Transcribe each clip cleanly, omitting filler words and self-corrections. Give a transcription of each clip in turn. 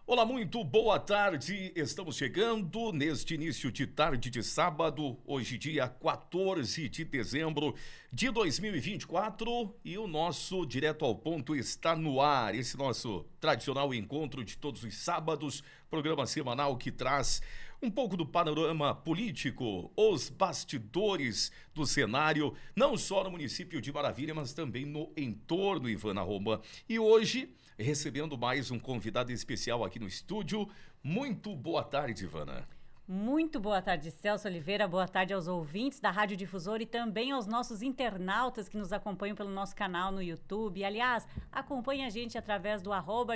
Olá, muito boa tarde. Estamos chegando neste início de tarde de sábado, hoje dia 14 de dezembro de 2024, e o nosso Direto ao Ponto está no ar. Esse nosso tradicional encontro de todos os sábados, programa semanal que traz um pouco do panorama político, os bastidores do cenário, não só no município de Maravilha, mas também no entorno, Ivana Romã. E hoje, recebendo mais um convidado especial aqui no estúdio. Muito boa tarde, Ivana. Muito boa tarde, Celso Oliveira. Boa tarde aos ouvintes da Rádio Difusora e também aos nossos internautas que nos acompanham pelo nosso canal no YouTube. Aliás, acompanhe a gente através do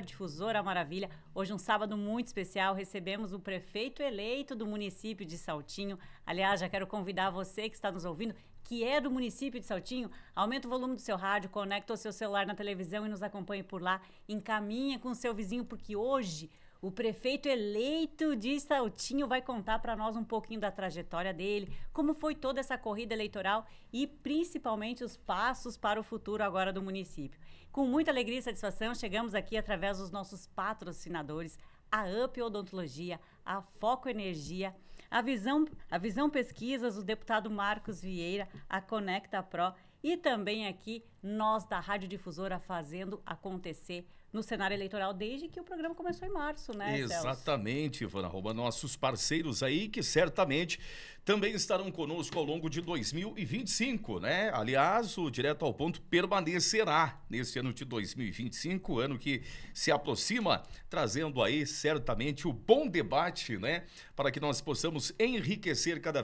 @Difusora Maravilha. Hoje um sábado muito especial, recebemos o prefeito eleito do município de Saltinho. Aliás, já quero convidar você que está nos ouvindo, que é do município de Saltinho, aumenta o volume do seu rádio, conecta o seu celular na televisão e nos acompanhe por lá. Encaminha com o seu vizinho, porque hoje o prefeito eleito de Saltinho vai contar para nós um pouquinho da trajetória dele, como foi toda essa corrida eleitoral e principalmente os passos para o futuro agora do município. Com muita alegria e satisfação, chegamos aqui através dos nossos patrocinadores, a UP Odontologia, a Foco Energia, a Visão Pesquisas, o deputado Marcos Vieira, a Conecta Pro e também aqui nós da Rádio Difusora fazendo acontecer no cenário eleitoral desde que o programa começou em março, né, Exatamente, Ivana Romã, nossos parceiros aí que certamente também estarão conosco ao longo de 2025, né? Aliás, o Direto ao Ponto permanecerá nesse ano de 2025, ano que se aproxima, trazendo aí certamente o bom debate, né? Para que nós possamos enriquecer cada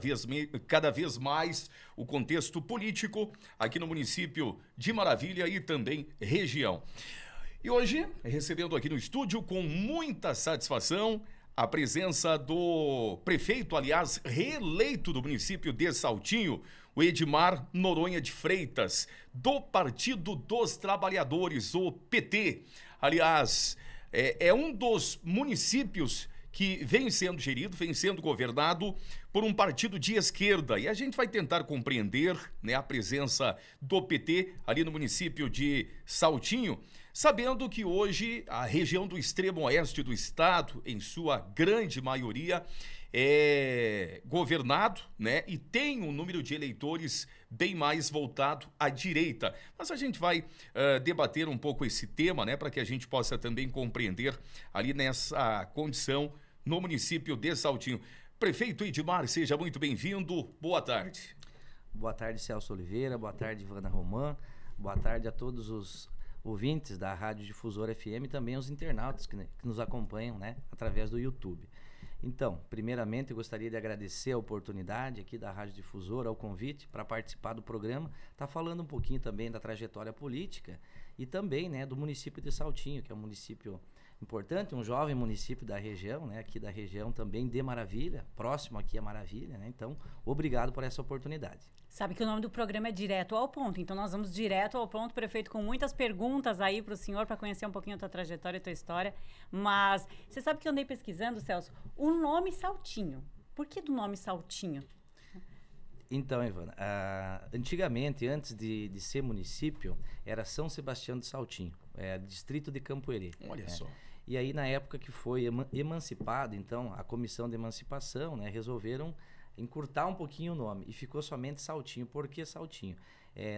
vez mais o contexto político aqui no município de Maravilha e também região. E hoje, recebendo aqui no estúdio com muita satisfação a presença do prefeito, aliás, reeleito do município de Saltinho, o Edmar Noronha de Freitas, do Partido dos Trabalhadores, o PT. Aliás, é um dos municípios que vem sendo gerido, vem sendo governado por um partido de esquerda. E a gente vai tentar compreender, né, a presença do PT ali no município de Saltinho, sabendo que hoje a região do extremo oeste do estado, em sua grande maioria, é governado, né, e tem um número de eleitores bem mais voltado à direita. Mas a gente vai debater um pouco esse tema, né, para que a gente possa também compreender ali nessa condição no município de Saltinho. Prefeito Edmar, seja muito bem-vindo. Boa tarde. Boa tarde, Celso Oliveira. Boa tarde, Ivana Romã. Boa tarde a todos os ouvintes da Rádio Difusora FM e também os internautas que nos acompanham, né, através do YouTube. Então, primeiramente, eu gostaria de agradecer a oportunidade aqui da Rádio Difusora, o convite para participar do programa, tá falando um pouquinho também da trajetória política e também, né, do município de Saltinho, que é um município importante, um jovem município da região, né, aqui da região também de Maravilha, próximo aqui a Maravilha, né, então, obrigado por essa oportunidade. Sabe que o nome do programa é Direto ao Ponto, então nós vamos direto ao ponto, prefeito, com muitas perguntas aí para o senhor, para conhecer um pouquinho a tua trajetória e a tua história, mas você sabe que eu andei pesquisando, Celso, o nome Saltinho, por que do nome Saltinho? Então, Ivana, antigamente, antes de ser município, era São Sebastião de Saltinho, distrito de Campoerê. Olha só. E aí, na época que foi emancipado, então, a comissão de emancipação, né, resolveram encurtar um pouquinho o nome e ficou somente Saltinho. Por que Saltinho?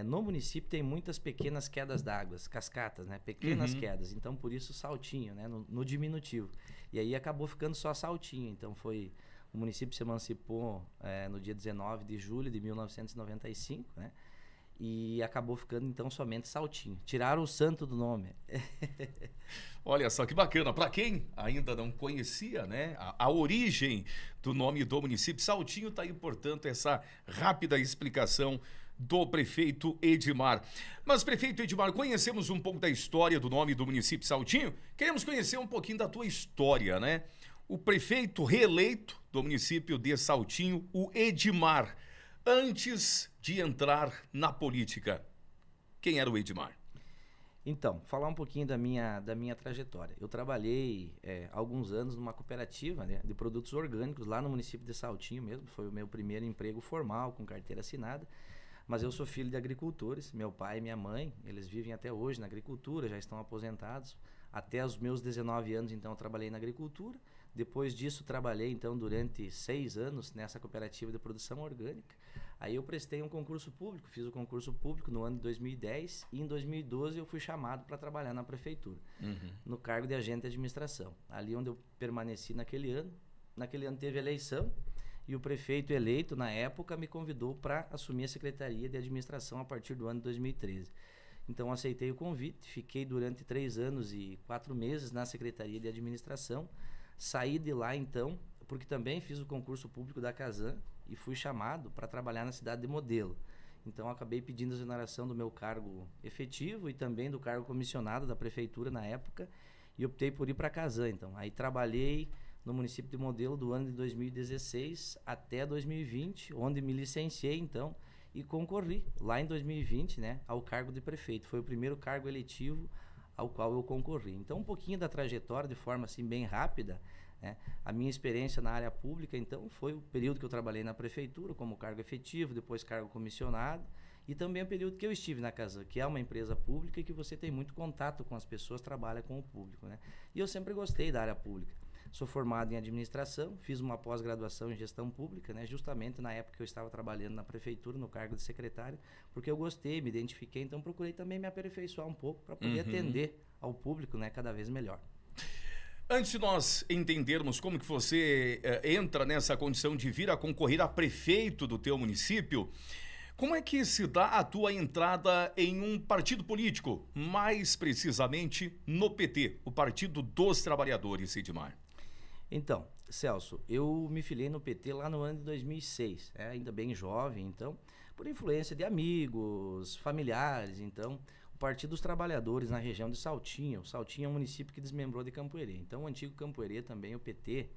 No município tem muitas pequenas quedas d'água, cascatas, né, pequenas quedas, então por isso Saltinho, né, no diminutivo. E aí acabou ficando só Saltinho, então o município se emancipou no dia 19 de julho de 1995, né? E acabou ficando então somente Saltinho. Tiraram o santo do nome. Olha só que bacana. Para quem ainda não conhecia, né, a origem do nome do município, Saltinho, tá aí, portanto, essa rápida explicação do prefeito Edmar. Mas, prefeito Edmar, conhecemos um pouco da história do nome do município Saltinho. Queremos conhecer um pouquinho da tua história, né? O prefeito reeleito do município de Saltinho, o Edmar, antes de entrar na política, quem era o Edmar? Então, falar um pouquinho da minha trajetória. Eu trabalhei alguns anos numa cooperativa, né, de produtos orgânicos lá no município de Saltinho mesmo. Foi o meu primeiro emprego formal, com carteira assinada. Mas eu sou filho de agricultores. Meu pai e minha mãe, eles vivem até hoje na agricultura, já estão aposentados Até os meus 19 anos, então, eu trabalhei na agricultura. Depois disso, trabalhei, então, durante 6 anos nessa cooperativa de produção orgânica. Aí eu prestei um concurso público, fiz o concurso público no ano de 2010 e em 2012 eu fui chamado para trabalhar na prefeitura, no cargo de agente de administração. Ali onde eu permaneci naquele ano. Naquele ano teve eleição e o prefeito eleito, na época, me convidou para assumir a Secretaria de Administração a partir do ano de 2013. Então, aceitei o convite, fiquei durante 3 anos e 4 meses na Secretaria de Administração. Saí de lá, então, porque também fiz o concurso público da Casan e fui chamado para trabalhar na cidade de Modelo. Então, acabei pedindo a exoneração do meu cargo efetivo e também do cargo comissionado da prefeitura na época e optei por ir para a Casan. Então, aí trabalhei no município de Modelo do ano de 2016 até 2020, onde me licenciei, então, e concorri lá em 2020, né, ao cargo de prefeito. Foi o primeiro cargo eletivo ao qual eu concorri. Então, um pouquinho da trajetória, de forma assim bem rápida, né? A minha experiência na área pública, então, foi o período que eu trabalhei na prefeitura como cargo efetivo, depois cargo comissionado, e também o período que eu estive na Casan, que é uma empresa pública e que você tem muito contato com as pessoas, trabalha com o público, né? E eu sempre gostei da área pública. Sou formado em administração, fiz uma pós-graduação em gestão pública, né, justamente na época que eu estava trabalhando na prefeitura, no cargo de secretário, porque eu gostei, me identifiquei, então procurei também me aperfeiçoar um pouco para poder atender ao público, né, cada vez melhor. Antes de nós entendermos como que você entra nessa condição de vir a concorrer a prefeito do teu município, como é que se dá a tua entrada em um partido político, mais precisamente no PT, o Partido dos Trabalhadores, Edmar? Então, Celso, eu me filiei no PT lá no ano de 2006, ainda bem jovem, então, por influência de amigos, familiares, então, o Partido dos Trabalhadores na região de Saltinho. Saltinho é um município que desmembrou de Campo-Herê. Então, o antigo Campo-Herê também, o PT,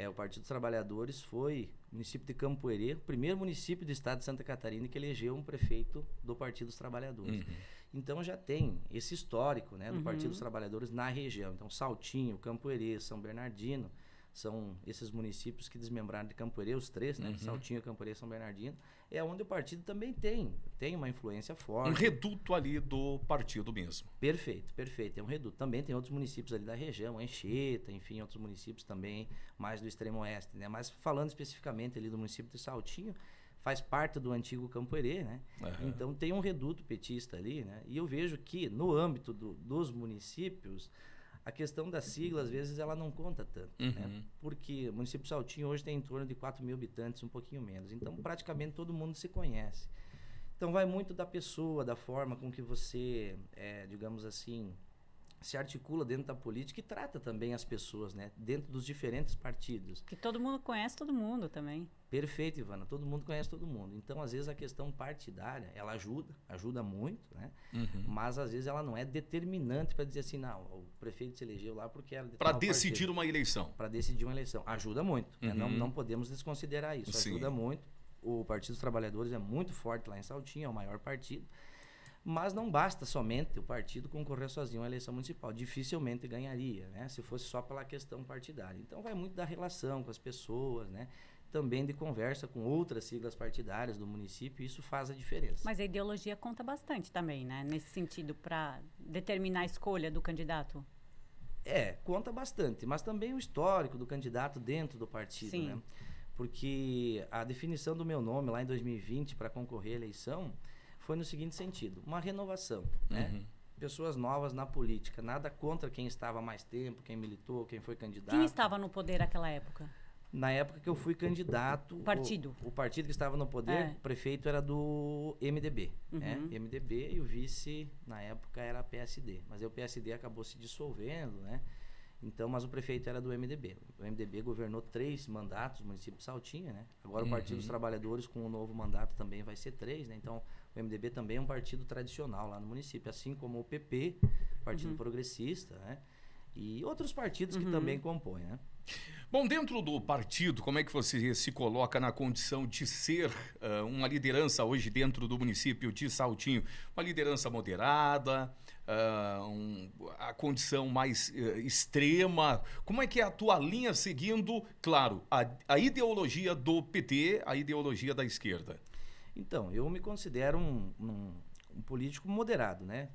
o Partido dos Trabalhadores foi o município de Campo-Herê, o primeiro município do estado de Santa Catarina que elegeu um prefeito do Partido dos Trabalhadores. Então já tem esse histórico, né, do Partido dos Trabalhadores na região. Então Saltinho, Campo-Herê, São Bernardino, são esses municípios que desmembraram de Campo-Herê, os 3, né, Saltinho, Campo-Herê e São Bernardino, é onde o partido também tem uma influência forte. Um reduto ali do partido mesmo. Perfeito, perfeito, é um reduto. Também tem outros municípios ali da região, Anchieta, enfim, outros municípios também mais do extremo oeste, né, mas falando especificamente ali do município de Saltinho, faz parte do antigo Campo-Herê, né? Então tem um reduto petista ali, né? E eu vejo que no âmbito dos municípios, a questão da sigla, às vezes, ela não conta tanto, né? Porque o município de Saltinho hoje tem em torno de 4 mil habitantes, um pouquinho menos. Então, praticamente todo mundo se conhece. Então, vai muito da pessoa, da forma com que você, digamos assim, se articula dentro da política e trata também as pessoas, né? Dentro dos diferentes partidos. Que todo mundo conhece todo mundo também. Perfeito, Ivana. Todo mundo conhece todo mundo. Então, às vezes, a questão partidária, ela ajuda muito, né? Mas, às vezes, ela não é determinante para dizer assim, não, o prefeito se elegeu lá porque era de para decidir uma eleição. Para decidir uma eleição. Ajuda muito. Né? Não podemos desconsiderar isso. Sim. Ajuda muito. O Partido dos Trabalhadores é muito forte lá em Saltinho, é o maior partido. Mas não basta somente o partido concorrer sozinho à eleição municipal. Dificilmente ganharia, né? Se fosse só pela questão partidária. Então, vai muito da relação com as pessoas, né? Também de conversa com outras siglas partidárias do município, isso faz a diferença. Mas a ideologia conta bastante também, né? Nesse sentido, para determinar a escolha do candidato. Conta bastante, mas também o histórico do candidato dentro do partido, Sim. né? Porque a definição do meu nome lá em 2020 para concorrer à eleição foi no seguinte sentido, uma renovação, né? Pessoas novas na política, nada contra quem estava há mais tempo, quem militou, quem foi candidato. Quem estava no poder naquela época? Na época que eu fui candidato... O partido? O partido que estava no poder, o prefeito era do MDB, né? MDB e o vice, na época, era PSD. Mas aí o PSD acabou se dissolvendo, né? Então, mas o prefeito era do MDB. O MDB governou 3 mandatos no município de Saltinho, né? Agora o Partido dos Trabalhadores, com o novo mandato, também vai ser 3, né? Então, o MDB também é um partido tradicional lá no município, assim como o PP, Partido Progressista, né? E outros partidos que também compõem, né? Bom, dentro do partido, como é que você se coloca na condição de ser uma liderança hoje dentro do município de Saltinho? Uma liderança moderada, a condição mais extrema? Como é que é a tua linha seguindo, claro, a ideologia do PT, a ideologia da esquerda? Então, eu me considero um um político moderado, né?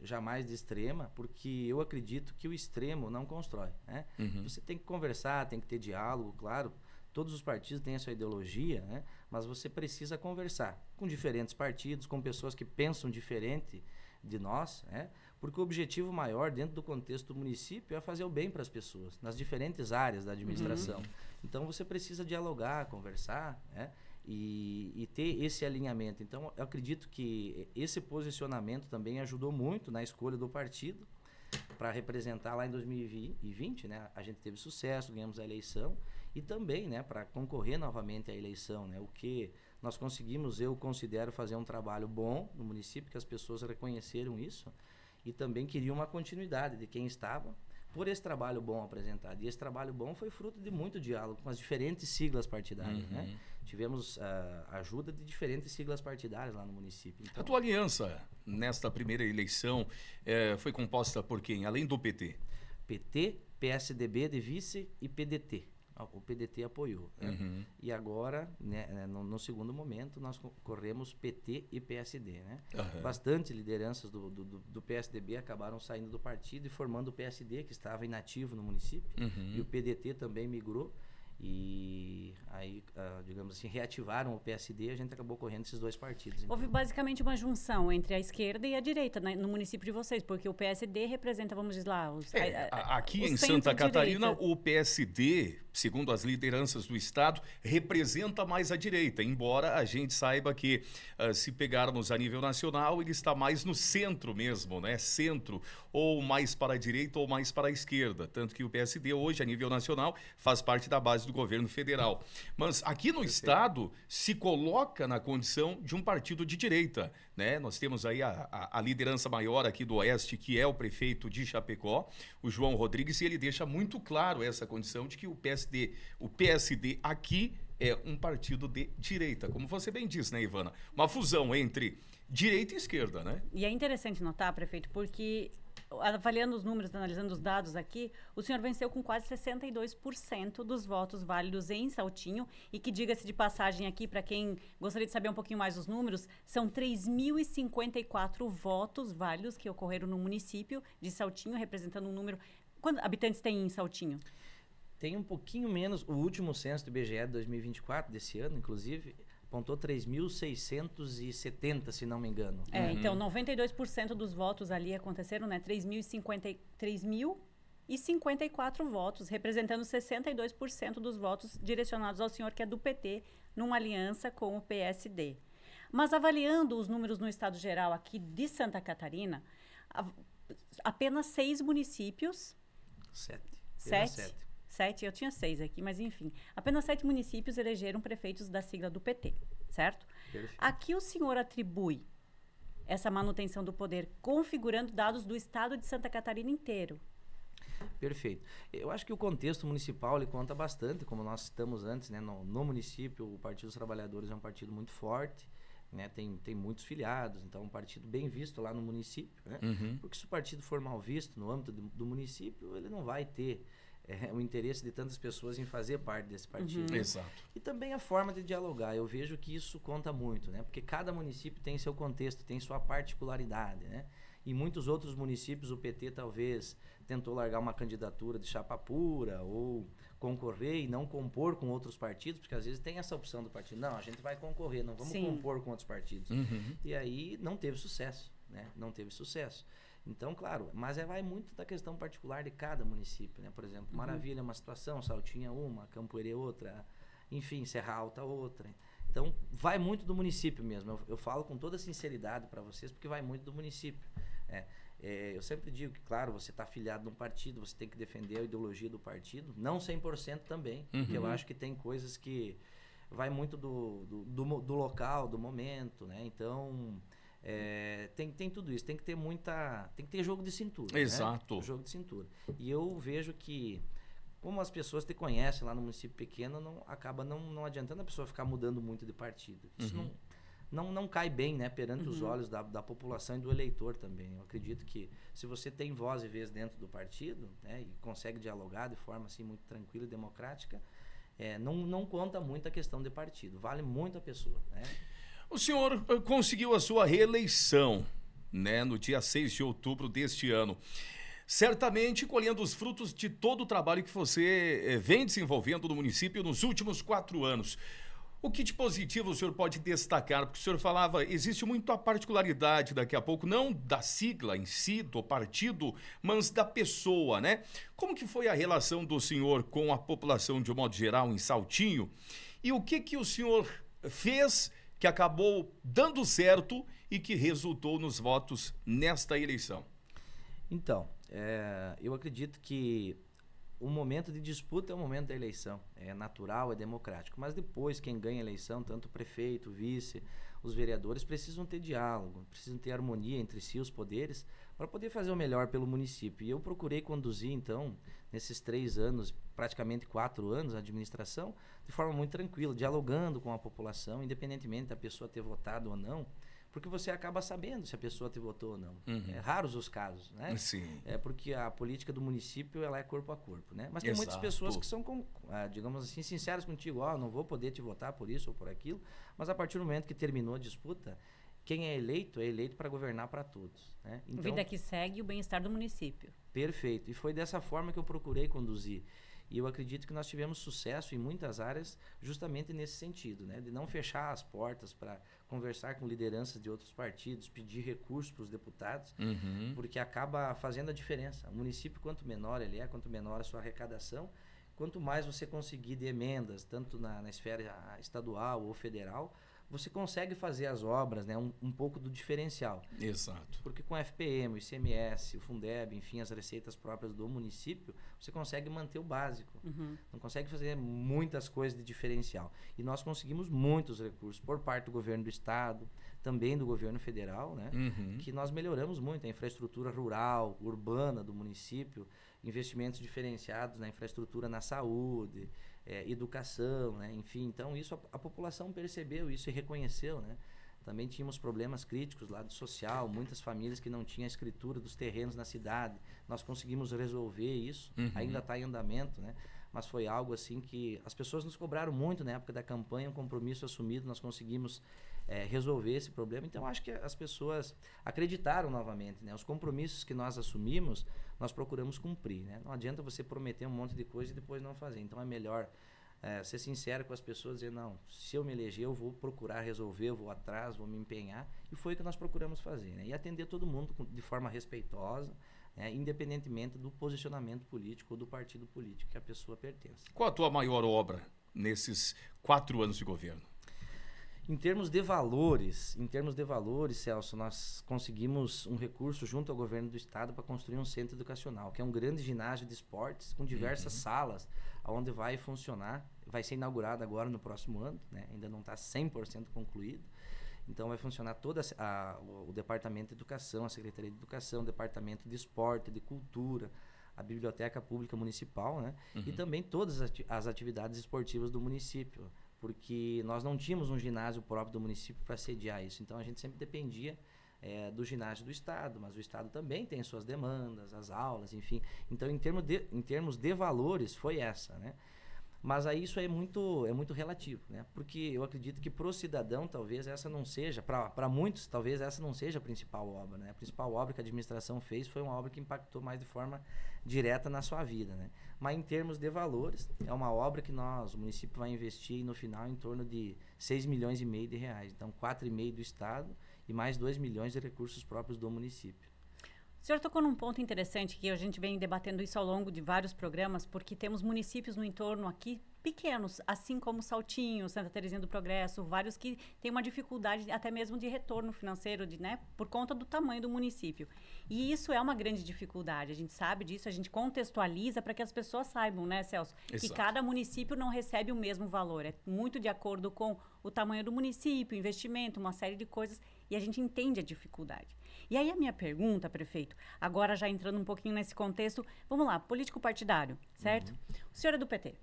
Jamais de extrema, porque eu acredito que o extremo não constrói, né? Você tem que conversar, tem que ter diálogo, claro. Todos os partidos têm a sua ideologia, né? Mas você precisa conversar com diferentes partidos, com pessoas que pensam diferente de nós, né? Porque o objetivo maior dentro do contexto do município é fazer o bem para as pessoas, nas diferentes áreas da administração. Então você precisa dialogar, conversar, né? E ter esse alinhamento. Então eu acredito que esse posicionamento também ajudou muito na escolha do partido para representar lá em 2020, né? A gente teve sucesso, ganhamos a eleição e também, né, para concorrer novamente à eleição, né? O que nós conseguimos, eu considero, fazer um trabalho bom no município, que as pessoas reconheceram isso e também queriam uma continuidade de quem estava por esse trabalho bom apresentado. E esse trabalho bom foi fruto de muito diálogo com as diferentes siglas partidárias, né? Tivemos a ajuda de diferentes siglas partidárias lá no município. Então, a tua aliança nesta primeira eleição foi composta por quem? Além do PT? PT, PSDB de vice e PDT. O PDT apoiou, né? E agora, né, no segundo momento, nós corremos PT e PSD, né? Bastante lideranças do PSDB acabaram saindo do partido e formando o PSD, que estava inativo no município. E o PDT também migrou. E aí, digamos assim, reativaram o PSD e a gente acabou correndo esses dois partidos. Então. Houve basicamente uma junção entre a esquerda e a direita, né, no município de vocês, porque o PSD representa, vamos dizer lá... Aqui em Santa Catarina, o PSD, segundo as lideranças do Estado, representa mais a direita, embora a gente saiba que, se pegarmos a nível nacional, ele está mais no centro mesmo, né? Centro, ou mais para a direita ou mais para a esquerda. Tanto que o PSD hoje, a nível nacional, faz parte da base do governo federal. Mas aqui no Estado se coloca na condição de um partido de direita, né? Nós temos aí a liderança maior aqui do Oeste, que é o prefeito de Chapecó, o João Rodrigues, e ele deixa muito claro essa condição de que o PSD aqui é um partido de direita, como você bem disse, né, Ivana? Uma fusão entre direita e esquerda, né? E é interessante notar, prefeito, porque avaliando os números, analisando os dados aqui, o senhor venceu com quase 62% dos votos válidos em Saltinho e que, diga-se de passagem aqui, para quem gostaria de saber um pouquinho mais dos números, são 3.054 votos válidos que ocorreram no município de Saltinho, representando um número... Quantos habitantes tem em Saltinho? Tem um pouquinho menos, o último censo do IBGE de 2024, desse ano, inclusive... apontou 3.670, se não me engano. Então, 92% dos votos ali aconteceram, né? 3.054 votos, representando 62% dos votos direcionados ao senhor, que é do PT, numa aliança com o PSD. Mas avaliando os números no estado geral aqui de Santa Catarina, apenas 6 municípios... 7. 7, eu tinha 6 aqui, mas enfim. Apenas 7 municípios elegeram prefeitos da sigla do PT, certo? Perfeito. Aqui o senhor atribui essa manutenção do poder configurando dados do estado de Santa Catarina inteiro. Perfeito. Eu acho que o contexto municipal ele conta bastante, como nós citamos antes, né? No município, o Partido dos Trabalhadores é um partido muito forte, né? Tem muitos filiados, então é um partido bem visto lá no município, né? Porque se o partido for mal visto no âmbito do município, ele não vai ter o interesse de tantas pessoas em fazer parte desse partido. Exato. E também a forma de dialogar. Eu vejo que isso conta muito, né? Porque cada município tem seu contexto, tem sua particularidade, né? Em muitos outros municípios, o PT talvez tentou largar uma candidatura de chapa pura ou concorrer e não compor com outros partidos, porque às vezes tem essa opção do partido. Não, a gente vai concorrer, não vamos compor com outros partidos. E aí não teve sucesso, né? Não teve sucesso. Então, claro, mas vai muito da questão particular de cada município, né? Por exemplo, Maravilha é uma situação, Saltinho é uma, Campoerê é outra, enfim, Serra Alta outra. Então, vai muito do município mesmo. Eu falo com toda sinceridade para vocês, porque vai muito do município. Eu sempre digo que, claro, você está afiliado num partido, você tem que defender a ideologia do partido, não 100% também, porque eu acho que tem coisas que vai muito do local, do momento, né? Então... tem tudo isso, tem que ter jogo de cintura. Exato. Né? Jogo de cintura. E eu vejo que, como as pessoas te conhecem lá no município pequeno, acaba não adiantando a pessoa ficar mudando muito de partido. Isso não cai bem, né, perante os olhos da população e do eleitor também. Eu acredito que se você tem voz e vez dentro do partido, né, e consegue dialogar de forma assim, muito tranquila e democrática, não conta muito a questão de partido. Vale muito a pessoa, né? O senhor conseguiu a sua reeleição, né, no dia 6 de outubro deste ano. Certamente colhendo os frutos de todo o trabalho que você vem desenvolvendo no município nos últimos 4 anos. O que de positivo o senhor pode destacar? Porque o senhor falava, existe muito a particularidade daqui a pouco, não da sigla em si, do partido, mas da pessoa, né? Como que foi a relação do senhor com a população de um modo geral em Saltinho? E o que o senhor fez que acabou dando certo e que resultou nos votos nesta eleição? Então, eu acredito que o momento de disputa é o momento da eleição. É natural, é democrático. Mas depois, quem ganha a eleição, tanto o prefeito, o vice, os vereadores, precisam ter diálogo, precisam ter harmonia entre si, os poderes, para poder fazer o melhor pelo município. E eu procurei conduzir, então, nesses 3 anos, praticamente 4 anos, a administração, de forma muito tranquila, dialogando com a população, independentemente da pessoa ter votado ou não, porque você acaba sabendo se a pessoa te votou ou não. É raros os casos, né? Sim. É porque a política do município, ela é corpo a corpo, né? Mas tem muitas Exato. pessoas que são, digamos assim, sinceras contigo. Não vou poder te votar por isso ou por aquilo. Mas a partir do momento que terminou a disputa, quem é eleito para governar para todos, né? Então, Vida que segue o bem-estar do município. perfeito. E foi dessa forma que eu procurei conduzir. E eu acredito que nós tivemos sucesso em muitas áreas justamente nesse sentido, né? De não fechar as portas para conversar com lideranças de outros partidos, pedir recursos para os deputados, porque acaba fazendo a diferença. O município, quanto menor ele é, quanto menor a sua arrecadação, quanto mais você conseguir de emendas, tanto na esfera estadual ou federal, você consegue fazer as obras, né, um pouco do diferencial. Exato. Porque com o FPM, o ICMS, o Fundeb, enfim, as receitas próprias do município, você consegue manter o básico. Não consegue fazer muitas coisas de diferencial. E nós conseguimos muitos recursos por parte do governo do estado, também do governo federal, né? Que nós melhoramos muito a infraestrutura rural, urbana do município, investimentos diferenciados na infraestrutura na saúde, educação, né? Enfim, então isso a população percebeu isso e reconheceu, né? Também tínhamos problemas críticos lá do social, muitas famílias que não tinham a escritura dos terrenos na cidade. Nós conseguimos resolver isso, ainda está em andamento, né? Mas foi algo assim que as pessoas nos cobraram muito na época da campanha, um compromisso assumido, nós conseguimos resolver esse problema. Então, acho que as pessoas acreditaram novamente, né? Os compromissos que nós assumimos, nós procuramos cumprir, né? Não adianta você prometer um monte de coisa e depois não fazer. Então, é melhor ser sincero com as pessoas, dizer, não, se eu me eleger, eu vou procurar resolver, eu vou atrás, vou me empenhar. E foi o que nós procuramos fazer, né? E atender todo mundo de forma respeitosa, independentemente do posicionamento político ou do partido político que a pessoa pertence. Qual a tua maior obra nesses 4 anos de governo? Em termos de valores, Celso, nós conseguimos um recurso junto ao governo do estado para construir um centro educacional, que é um grande ginásio de esportes com diversas salas, onde vai funcionar, vai ser inaugurado agora no próximo ano, né? Ainda não está 100% concluído. Então vai funcionar todo o departamento de educação, a Secretaria de Educação, o departamento de esporte, de cultura, a Biblioteca Pública Municipal, né? E também todas as atividades esportivas do município, porque nós não tínhamos um ginásio próprio do município para sediar isso. Então a gente sempre dependia do ginásio do estado, mas o estado também tem suas demandas, as aulas, enfim. Então em termos de valores foi essa, né? Mas aí isso é muito relativo, né? Porque eu acredito que para o cidadão talvez essa não seja, para muitos talvez essa não seja a principal obra, né? A principal obra que a administração fez foi uma obra que impactou mais de forma direta na sua vida, né? Mas em termos de valores, é uma obra que o município vai investir no final em torno de 6,5 milhões de reais. Então 4,5 do estado e mais 2 milhões de recursos próprios do município. O senhor tocou num ponto interessante que a gente vem debatendo isso ao longo de vários programas, porque temos municípios no entorno aqui pequenos, assim como Saltinho, Santa Terezinha do Progresso, vários que têm uma dificuldade até mesmo de retorno financeiro, né, por conta do tamanho do município. E isso é uma grande dificuldade, a gente sabe disso, a gente contextualiza para que as pessoas saibam, né, Celso, Exato. que cada município não recebe o mesmo valor, é muito de acordo com o tamanho do município, investimento, uma série de coisas, e a gente entende a dificuldade. E aí a minha pergunta, prefeito, agora já entrando um pouquinho nesse contexto, vamos lá, político partidário, certo? O senhor é do PT.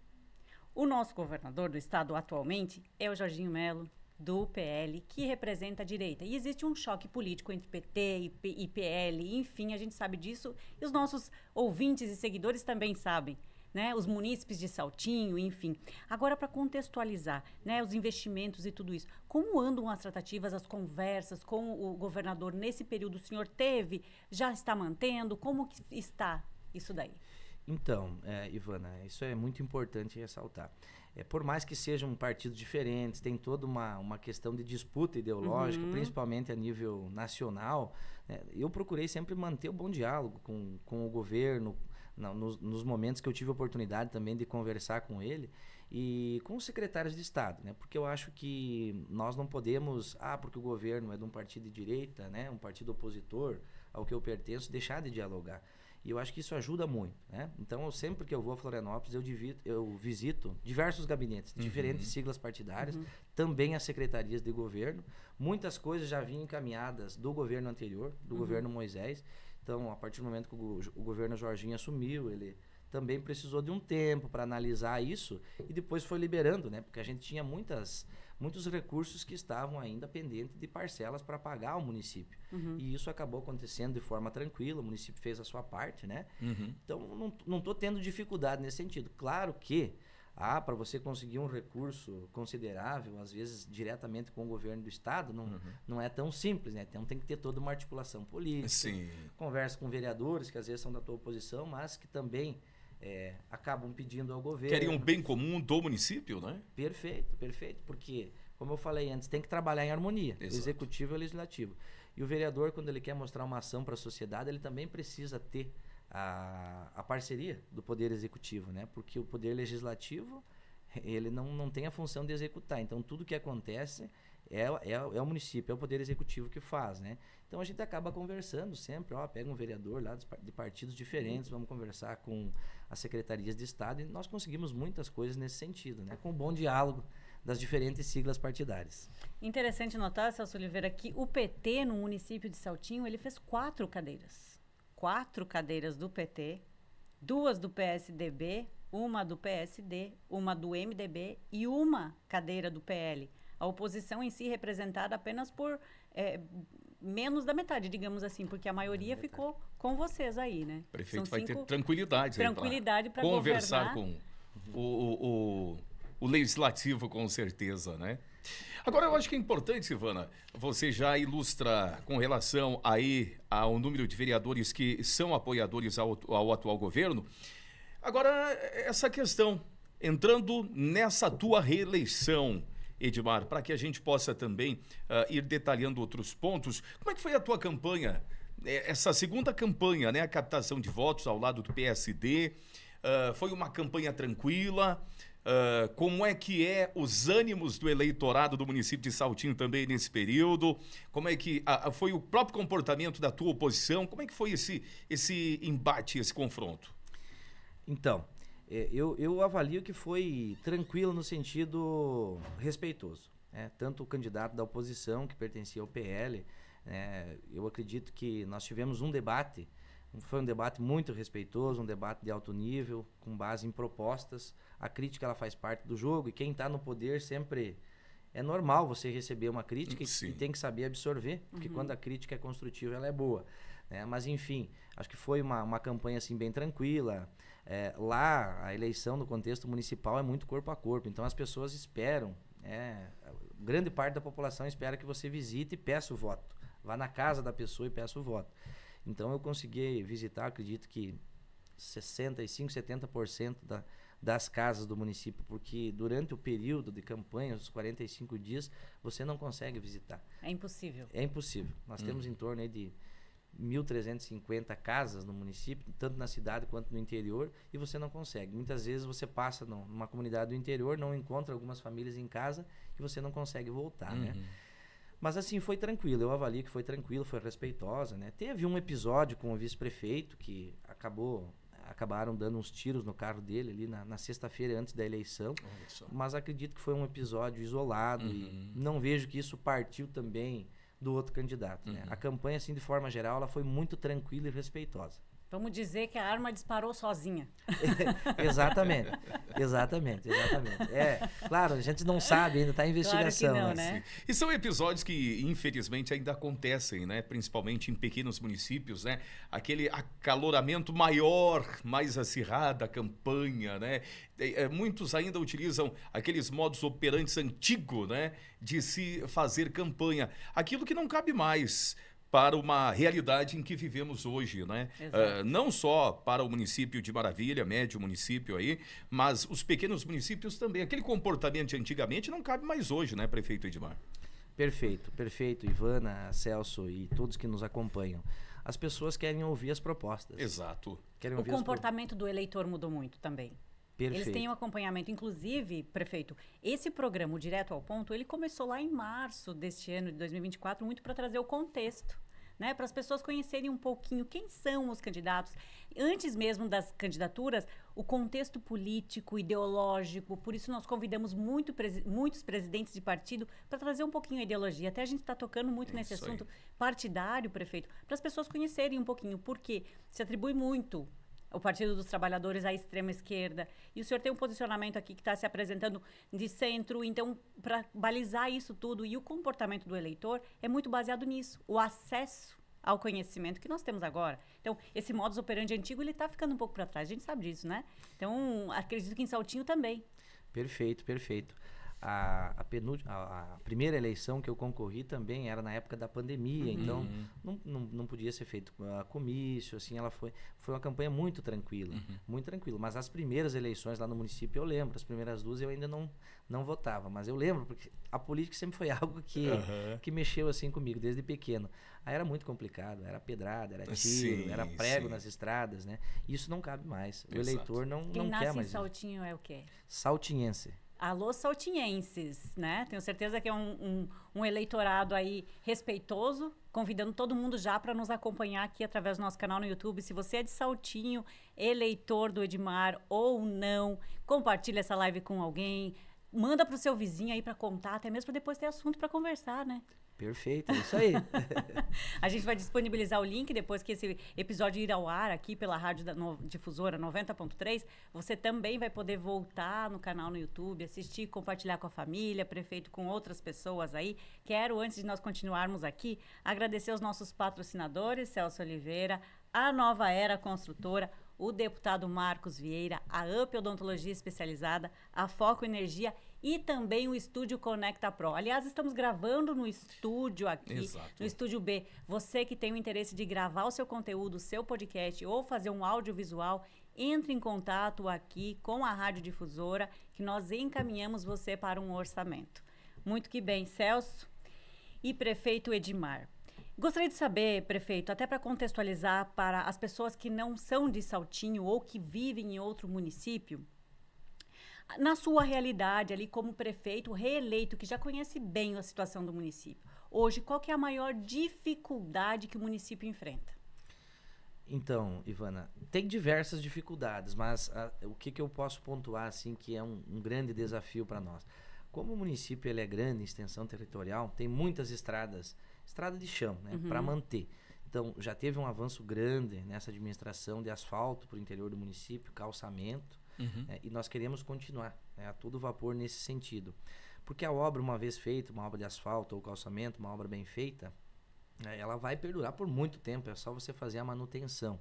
O nosso governador do estado atualmente é o Jorginho Melo, do PL, que representa a direita. E existe um choque político entre PT e PL, enfim, a gente sabe disso, e os nossos ouvintes e seguidores também sabem. né? Os munícipes de Saltinho, enfim. Agora, para contextualizar, né, os investimentos e tudo isso, como andam as tratativas, as conversas com o governador nesse período? O senhor teve, já está mantendo? Como que está isso daí? Então, Ivana, isso é muito importante ressaltar. Por mais que sejam partidos diferentes, tem toda uma questão de disputa ideológica, principalmente a nível nacional, né, eu procurei sempre manter o bom diálogo com o governo, nos momentos que eu tive a oportunidade também de conversar com ele e com os secretários de Estado, né? Porque eu acho que nós não podemos, porque o governo é de um partido de direita, né? Um partido opositor ao que eu pertenço, deixar de dialogar. E eu acho que isso ajuda muito, né? Então, sempre que eu vou a Florianópolis, eu visito diversos gabinetes, diferentes siglas partidárias, também as secretarias de governo. Muitas coisas já vinham encaminhadas do governo anterior, do governo Moisés. Então, a partir do momento que o governo Jorginho assumiu, ele também precisou de um tempo para analisar isso e depois foi liberando, né? Porque a gente tinha muitos recursos que estavam ainda pendentes de parcelas para pagar ao município. E isso acabou acontecendo de forma tranquila, o município fez a sua parte, né? Então, não estou tendo dificuldade nesse sentido. Claro que para você conseguir um recurso considerável, às vezes diretamente com o governo do estado, não é tão simples, né? Então tem que ter toda uma articulação política, conversa com vereadores que às vezes são da tua oposição, mas que também acabam pedindo ao governo. Querem um bem comum do município, né? Perfeito, porque, como eu falei antes, tem que trabalhar em harmonia, o executivo e o legislativo. E o vereador, quando ele quer mostrar uma ação para a sociedade, ele também precisa ter a parceria do Poder Executivo, né? Porque o Poder Legislativo, ele não tem a função de executar. Então, tudo que acontece é o município, é o Poder Executivo que faz, né? Então, a gente acaba conversando sempre, pega um vereador lá de partidos diferentes, vamos conversar com as secretarias de Estado e nós conseguimos muitas coisas nesse sentido, né? Com um bom diálogo das diferentes siglas partidárias. Interessante notar, Celso Oliveira, que o PT no município de Saltinho, ele fez 4 cadeiras. 4 cadeiras do PT, 2 do PSDB, uma do PSD, uma do MDB e uma cadeira do PL. A oposição em si representada apenas por menos da metade, digamos assim, porque a maioria ficou com vocês aí, né? O prefeito vai ter tranquilidade para conversar com o legislativo, com certeza, né? Agora, eu acho que é importante, Silvana, você já ilustra com relação aí ao número de vereadores que são apoiadores ao atual governo. Agora, essa questão, entrando nessa tua reeleição, Edmar, para que a gente possa também ir detalhando outros pontos, como é que foi a tua campanha, essa segunda campanha, né, a captação de votos ao lado do PSD, foi uma campanha tranquila? Como é que os ânimos do eleitorado do município de Saltinho também nesse período? Como é que foi o próprio comportamento da tua oposição? Como é que foi esse embate, esse confronto? Então, eu avalio que foi tranquilo no sentido respeitoso, né? Tanto o candidato da oposição, que pertencia ao PL, eu acredito que nós tivemos um debate, foi um debate muito respeitoso, um debate de alto nível, com base em propostas. A crítica, ela faz parte do jogo e quem está no poder sempre... É normal você receber uma crítica e tem que saber absorver, porque quando a crítica é construtiva, ela é boa, né? Mas, enfim, acho que foi uma campanha assim, bem tranquila. Lá, a eleição no contexto municipal é muito corpo a corpo, então as pessoas esperam, grande parte da população espera que você visite e peça o voto. Vá na casa da pessoa e peça o voto. Então, eu consegui visitar, acredito que 65%, 70% das casas do município, porque durante o período de campanha, os 45 dias, você não consegue visitar. É impossível. É impossível. Nós temos em torno aí de 1.350 casas no município, tanto na cidade quanto no interior, e você não consegue. Muitas vezes você passa numa comunidade do interior, não encontra algumas famílias em casa e você não consegue voltar, né? Mas assim, foi tranquilo, eu avalio que foi tranquilo, foi respeitosa, né? Teve um episódio com o vice-prefeito que acabaram dando uns tiros no carro dele ali na sexta-feira antes da eleição, mas acredito que foi um episódio isolado e não vejo que isso partiu também do outro candidato, né? A campanha, assim, de forma geral, ela foi muito tranquila e respeitosa. Vamos dizer que a arma disparou sozinha. Exatamente. Claro, a gente não sabe, ainda está em investigação. Claro que não, né? E são episódios que, infelizmente, ainda acontecem, né? Principalmente em pequenos municípios, né? Aquele acaloramento maior, mais acirrada a campanha, né? Muitos ainda utilizam aqueles modus operantes antigos, né? De se fazer campanha. Aquilo que não cabe mais para uma realidade em que vivemos hoje, né? Não só para o município de Maravilha, médio município aí, mas os pequenos municípios também. Aquele comportamento de antigamente não cabe mais hoje, né, prefeito Edmar? Perfeito, Ivana, Celso e todos que nos acompanham. As pessoas querem ouvir as propostas. Exato. O comportamento do eleitor mudou muito também. Perfeito. Eles têm um acompanhamento, inclusive, prefeito, esse programa, o Direto ao Ponto, ele começou lá em março deste ano, de 2024, muito para trazer o contexto, né? Para as pessoas conhecerem um pouquinho quem são os candidatos. Antes mesmo das candidaturas, o contexto político, ideológico, por isso nós convidamos muitos presidentes de partido para trazer um pouquinho a ideologia. Até a gente está tocando muito nesse assunto partidário, prefeito, para as pessoas conhecerem um pouquinho, porque se atribui muito o Partido dos Trabalhadores à extrema-esquerda. E o senhor tem um posicionamento aqui que está se apresentando de centro. Então, para balizar isso tudo, e o comportamento do eleitor é muito baseado nisso. O acesso ao conhecimento que nós temos agora. Então, esse modus operandi antigo, ele está ficando um pouco para trás. A gente sabe disso, né? Então, acredito que em Saltinho também. Perfeito. A primeira eleição que eu concorri também era na época da pandemia, então não podia ser feito comício, assim, ela foi uma campanha muito tranquila, mas as primeiras eleições lá no município eu lembro, as primeiras duas eu ainda não votava, mas eu lembro porque a política sempre foi algo que mexeu assim comigo desde pequeno. Aí era muito complicado, era pedrada, era tiro, era prego nas estradas, né? Isso não cabe mais, o eleitor não quer mais. Quem nasce em Saltinho é o quê? Saltinhense. Alô, saltinhenses, né? Tenho certeza que é um eleitorado aí respeitoso, convidando todo mundo já para nos acompanhar aqui através do nosso canal no YouTube. Se você é de Saltinho, eleitor do Edmar ou não, compartilha essa live com alguém, manda para o seu vizinho aí para contar, até mesmo para depois ter assunto para conversar, né? Perfeito, é isso aí. A gente vai disponibilizar o link depois que esse episódio ir ao ar aqui pela Rádio Difusora 90.3. Você também vai poder voltar no canal no YouTube, assistir, compartilhar com a família, prefeito, com outras pessoas aí. Quero, antes de nós continuarmos aqui, agradecer aos nossos patrocinadores, Celso Oliveira, a Nova Era Construtora, o deputado Marcos Vieira, a UP Odontologia Especializada, a Foco Energia e também o Estúdio Conecta Pro. Aliás, estamos gravando no estúdio aqui, Exato. no Estúdio B. Você que tem o interesse de gravar o seu conteúdo, o seu podcast ou fazer um audiovisual, entre em contato aqui com a Rádio Difusora, que nós encaminhamos você para um orçamento. Muito que bem, Celso e prefeito Edmar. Gostaria de saber, prefeito, até para contextualizar para as pessoas que não são de Saltinho ou que vivem em outro município, na sua realidade ali como prefeito reeleito, que já conhece bem a situação do município, hoje, qual que é a maior dificuldade que o município enfrenta? Então, Ivana, tem diversas dificuldades, mas o que eu posso pontuar assim que é um grande desafio para nós? Como o município ele é grande em extensão territorial, tem muitas estrada de chão, né, para manter. Então, já teve um avanço grande nessa administração de asfalto para o interior do município, calçamento, e nós queremos continuar, né, a todo vapor nesse sentido. Porque a obra, uma vez feita, uma obra de asfalto ou calçamento, uma obra bem feita, ela vai perdurar por muito tempo, é só você fazer a manutenção.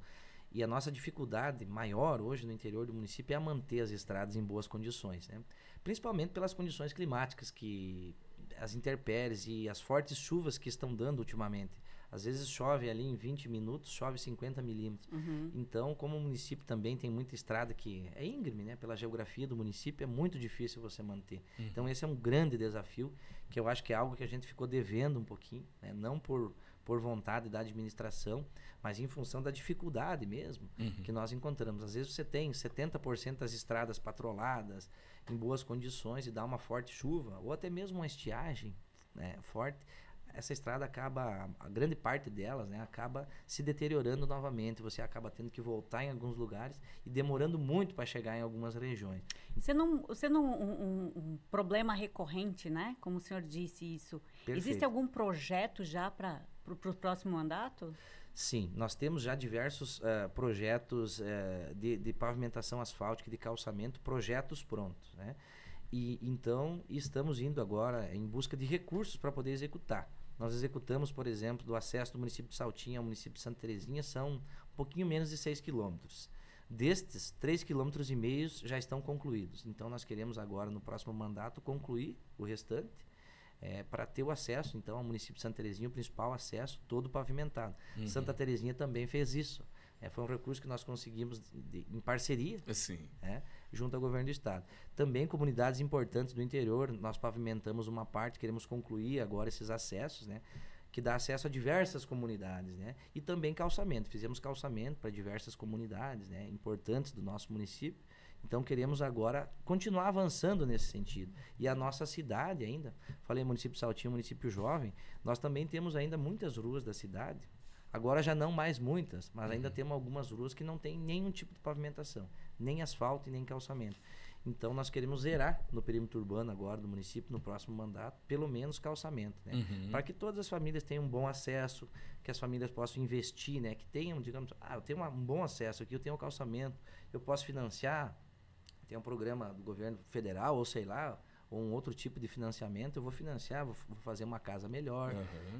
E a nossa dificuldade maior hoje no interior do município é a manter as estradas em boas condições, né? Principalmente pelas condições climáticas, que as intempéries e as fortes chuvas que estão dando ultimamente. Às vezes chove ali em 20 minutos, chove 50 milímetros. Então, como o município também tem muita estrada que é íngreme, né? Pela geografia do município, é muito difícil você manter. Então, esse é um grande desafio, que eu acho que é algo que a gente ficou devendo um pouquinho, né? Não por vontade da administração, mas em função da dificuldade mesmo que nós encontramos. Às vezes você tem 70% das estradas patroladas, em boas condições, e dá uma forte chuva, ou até mesmo uma estiagem, né, forte, essa estrada acaba, a grande parte delas, né, acaba se deteriorando novamente, você acaba tendo que voltar em alguns lugares e demorando muito para chegar em algumas regiões. Sendo um problema recorrente, né? Como o senhor disse isso. Perfeito. Existe algum projeto já para o próximo mandato? Sim, nós temos já diversos projetos de pavimentação asfáltica, de calçamento, projetos prontos, né? E então estamos indo agora em busca de recursos para poder executar. Nós executamos, por exemplo, do acesso do município de Saltinha ao município de Santa Terezinha, são um pouquinho menos de 6 quilômetros. Destes, 3,5 quilômetros já estão concluídos. Então nós queremos agora, no próximo mandato, concluir o restante, para ter o acesso, então, ao município de Santa Terezinha, o principal acesso todo pavimentado. Santa Terezinha também fez isso. Foi um recurso que nós conseguimos em parceria, junto ao governo do estado. Também comunidades importantes do interior, nós pavimentamos uma parte, queremos concluir agora esses acessos, né, que dá acesso a diversas comunidades, né, e também calçamento. Fizemos calçamento para diversas comunidades, né, importantes do nosso município. Então queremos agora continuar avançando nesse sentido. E a nossa cidade ainda, falei município de Saltinha, município jovem, nós também temos ainda muitas ruas da cidade. Agora já não mais muitas, mas ainda temos algumas ruas que não tem nenhum tipo de pavimentação, nem asfalto e nem calçamento. Então nós queremos zerar no perímetro urbano agora do município, no próximo mandato, pelo menos calçamento, né? Para que todas as famílias tenham um bom acesso, que as famílias possam investir, né? Que tenham, digamos, eu tenho um bom acesso aqui, eu tenho um calçamento, eu posso financiar, tem um programa do governo federal, ou sei lá, ou um outro tipo de financiamento, eu vou financiar, vou fazer uma casa melhor.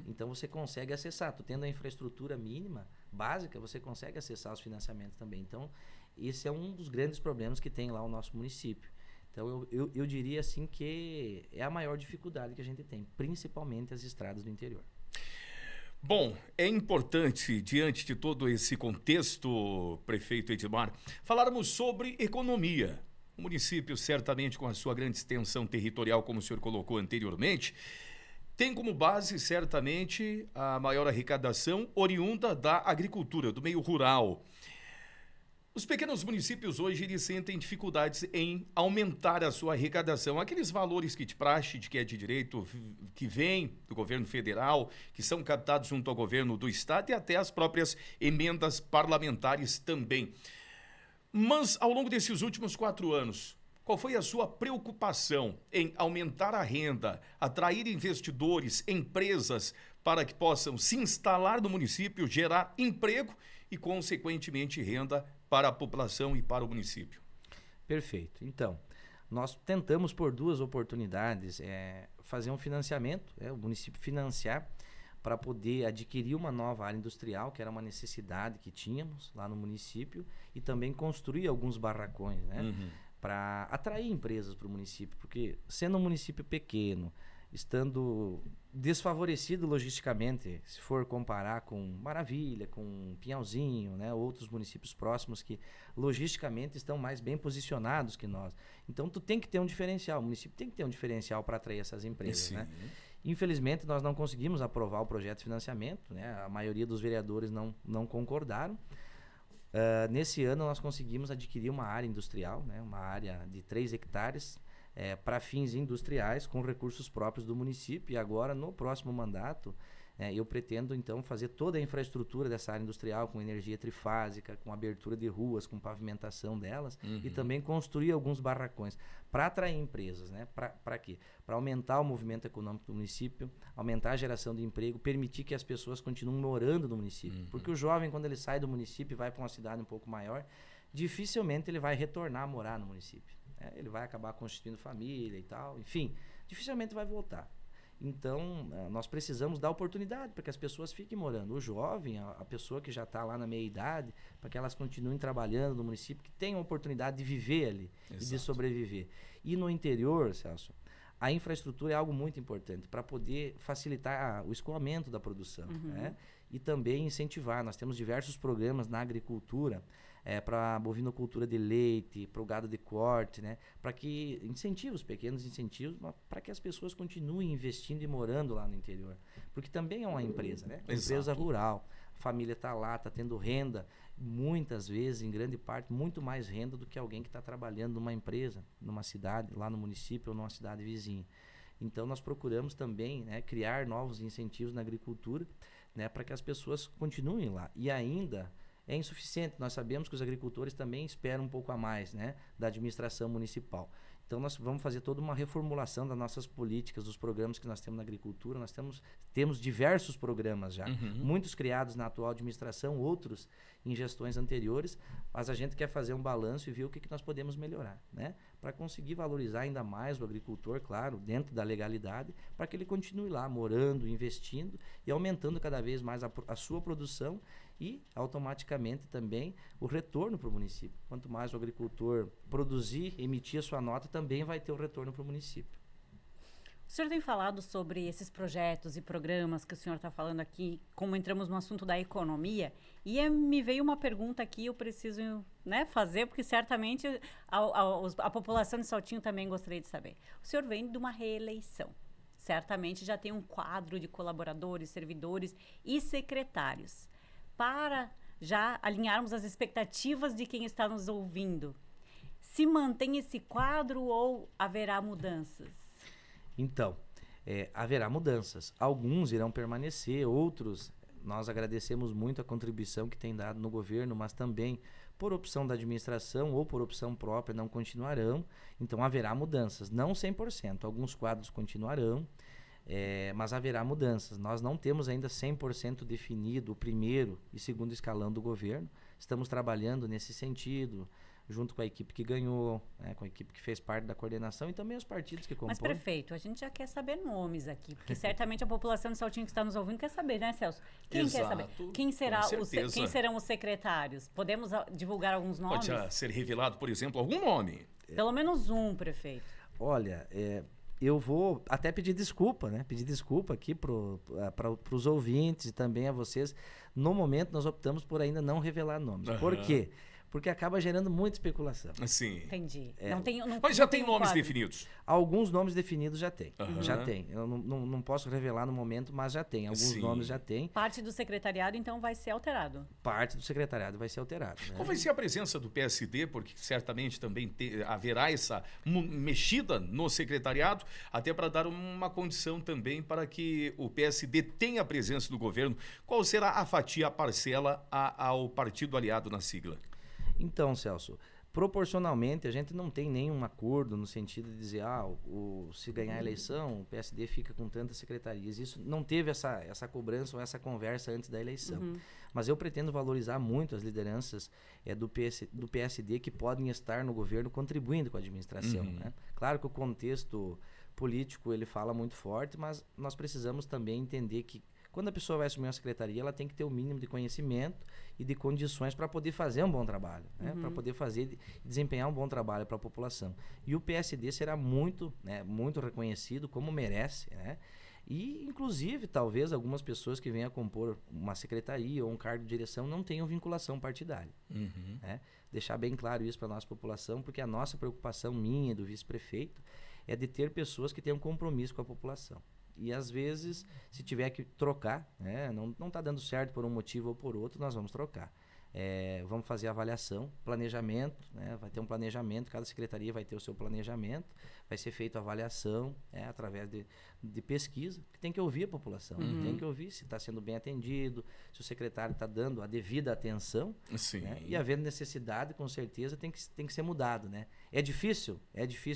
Então você consegue acessar, tu tendo a infraestrutura mínima, básica, você consegue acessar os financiamentos também. Então, esse é um dos grandes problemas que tem lá o nosso município. Então, eu diria assim que é a maior dificuldade que a gente tem, principalmente as estradas do interior. Bom, é importante, diante de todo esse contexto, prefeito Edmar, falarmos sobre economia. O município, certamente, com a sua grande extensão territorial, como o senhor colocou anteriormente, tem como base, certamente, a maior arrecadação oriunda da agricultura, do meio rural. Os pequenos municípios hoje eles sentem dificuldades em aumentar a sua arrecadação. Aqueles valores que de praxe, de que é de direito, que vêm do governo federal, que são captados junto ao governo do estado e até as próprias emendas parlamentares também. Mas, ao longo desses últimos 4 anos, qual foi a sua preocupação em aumentar a renda, atrair investidores, empresas, para que possam se instalar no município, gerar emprego e, consequentemente, renda para a população e para o município? Perfeito. Então, nós tentamos por 2 oportunidades fazer um financiamento, o município financiar para poder adquirir uma nova área industrial, que era uma necessidade que tínhamos lá no município, e também construir alguns barracões, né? Para atrair empresas para o município, porque sendo um município pequeno, estando desfavorecido logisticamente, se for comparar com Maravilha, com Pinhalzinho, né, outros municípios próximos que logisticamente estão mais bem posicionados que nós. Então tu tem que ter um diferencial, o município tem que ter um diferencial para atrair essas empresas, né? Infelizmente nós não conseguimos aprovar o projeto de financiamento, né? A maioria dos vereadores não concordaram. Nesse ano nós conseguimos adquirir uma área industrial, né? Uma área de 3 hectares, para fins industriais com recursos próprios do município, e agora no próximo mandato eu pretendo então fazer toda a infraestrutura dessa área industrial com energia trifásica, com abertura de ruas, com pavimentação delas, e também construir alguns barracões para atrair empresas, né? Para quê? Para aumentar o movimento econômico do município, aumentar a geração de emprego, permitir que as pessoas continuem morando no município, porque o jovem, quando ele sai do município e vai para uma cidade um pouco maior, dificilmente ele vai retornar a morar no município. Ele vai acabar constituindo família e tal, enfim, dificilmente vai voltar. Então, nós precisamos dar oportunidade para que as pessoas fiquem morando. O jovem, a pessoa que já está lá na meia-idade, para que elas continuem trabalhando no município, que tenham a oportunidade de viver ali. Exato. E de sobreviver. E no interior, Celso, a infraestrutura é algo muito importante para poder facilitar o escoamento da produção, né? E também incentivar. Nós temos diversos programas na agricultura, para a bovinocultura de leite, para o gado de corte, né? Para que incentivos, pequenos incentivos, para que as pessoas continuem investindo e morando lá no interior. Porque também é uma empresa, né? Uma empresa rural. A família está lá, está tendo renda, muitas vezes, em grande parte, muito mais renda do que alguém que está trabalhando numa empresa, numa cidade, lá no município ou numa cidade vizinha. Então, nós procuramos também, né, criar novos incentivos na agricultura, né, para que as pessoas continuem lá. E ainda é insuficiente. Nós sabemos que os agricultores também esperam um pouco a mais, né, da administração municipal. Então, nós vamos fazer toda uma reformulação das nossas políticas, dos programas que nós temos na agricultura. Nós temos diversos programas já, muitos criados na atual administração, outros em gestões anteriores, mas a gente quer fazer um balanço e ver o que nós podemos melhorar, né? Para conseguir valorizar ainda mais o agricultor, claro, dentro da legalidade, para que ele continue lá morando, investindo e aumentando cada vez mais a sua produção e automaticamente também o retorno para o município. Quanto mais o agricultor produzir, emitir a sua nota, também vai ter o retorno para o município. O senhor tem falado sobre esses projetos e programas que o senhor está falando aqui, como entramos no assunto da economia, e me veio uma pergunta aqui, eu preciso, né, fazer, porque certamente a população de Saltinho também gostaria de saber. O senhor vem de uma reeleição. Certamente já tem um quadro de colaboradores, servidores e secretários. Para já alinharmos as expectativas de quem está nos ouvindo, se mantém esse quadro ou haverá mudanças? Então, haverá mudanças. Alguns irão permanecer, outros, nós agradecemos muito a contribuição que tem dado no governo, mas também por opção da administração ou por opção própria não continuarão. Então, haverá mudanças. Não 100%, alguns quadros continuarão, mas haverá mudanças. Nós não temos ainda 100% definido o primeiro e segundo escalão do governo. Estamos trabalhando nesse sentido, junto com a equipe que ganhou, né, com a equipe que fez parte da coordenação e também os partidos que compõem. Mas, prefeito, a gente já quer saber nomes aqui, porque certamente a população de Saltinho que está nos ouvindo quer saber, né, Celso? Quem quer saber? Quem serão os secretários? Podemos divulgar alguns nomes? Pode ser revelado, por exemplo, algum nome? Pelo menos um, prefeito. Olha, eu vou até pedir desculpa, né? Pedir desculpa aqui para os ouvintes e também a vocês. No momento, nós optamos por ainda não revelar nomes. Por quê? Porque acaba gerando muita especulação. Sim. Entendi. Mas já tem nomes definidos? Alguns nomes definidos já tem. Já tem. Eu não posso revelar no momento, mas já tem. Alguns nomes já tem. Parte do secretariado, então, vai ser alterado? Parte do secretariado vai ser alterado. Né? Qual vai ser a presença do PSD? Porque certamente também haverá essa mexida no secretariado, até para dar uma condição também para que o PSD tenha a presença do governo. Qual será a fatia, a parcela ao partido aliado na sigla? Então, Celso, proporcionalmente a gente não tem nenhum acordo no sentido de dizer, se ganhar a eleição, o PSD fica com tantas secretarias. Isso não teve essa cobrança ou essa conversa antes da eleição. Mas eu pretendo valorizar muito as lideranças do PSD que podem estar no governo contribuindo com a administração. Né? Claro que o contexto político ele fala muito forte, mas nós precisamos também entender que quando a pessoa vai assumir uma secretaria, ela tem que ter o mínimo de conhecimento e de condições para poder fazer um bom trabalho, né? Para poder desempenhar um bom trabalho para a população. E o PSD será muito reconhecido como merece, né? E, inclusive, talvez algumas pessoas que venham a compor uma secretaria ou um cargo de direção não tenham vinculação partidária. Né? Deixar bem claro isso para a nossa população, porque a nossa preocupação, minha e do vice-prefeito, é de ter pessoas que tenham compromisso com a população. E, às vezes, se tiver que trocar, né, não está dando certo por um motivo ou por outro, nós vamos trocar. Vamos fazer avaliação, planejamento, né, vai ter um planejamento, cada secretaria vai ter o seu planejamento, vai ser feita avaliação através de pesquisa, que tem que ouvir a população, tem que ouvir se está sendo bem atendido, se o secretário está dando a devida atenção, né, e havendo necessidade, com certeza, tem que ser mudado. Né? É difícil